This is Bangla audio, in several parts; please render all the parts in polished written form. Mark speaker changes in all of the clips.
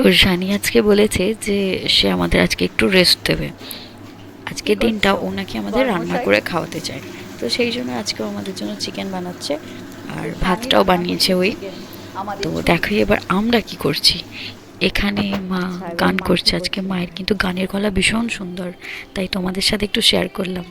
Speaker 1: তো শানি আজকে বলেছে যে সে আমাদের আজকে একটু রেস্ট দেবে। আজকের দিনটা ও নাকি আমাদের রান্না করে খাওয়াতে চায়। তো সেই জন্য আজকেও আমাদের জন্য চিকেন বানাচ্ছে, আর ভাতটাও বানিয়েছে ওই। তো দেখো এবার আমরা কি করছি। এখানে মা গান করছে আজকে, মায়ের কিন্তু গানের গলা ভীষণ সুন্দর, তাই তোমাদের সাথে একটু শেয়ার করলাম।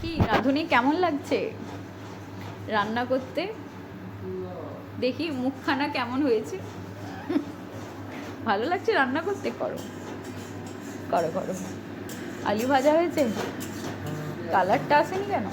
Speaker 2: কি রাঁধুনি কেমন লাগছে রান্না করতে? দেখি মুখখানা কেমন হয়েছে। ভালো লাগছে রান্না করতে? করো করো করো। আলু ভাজা হয়েছে? কালারটা আসেনি কেন?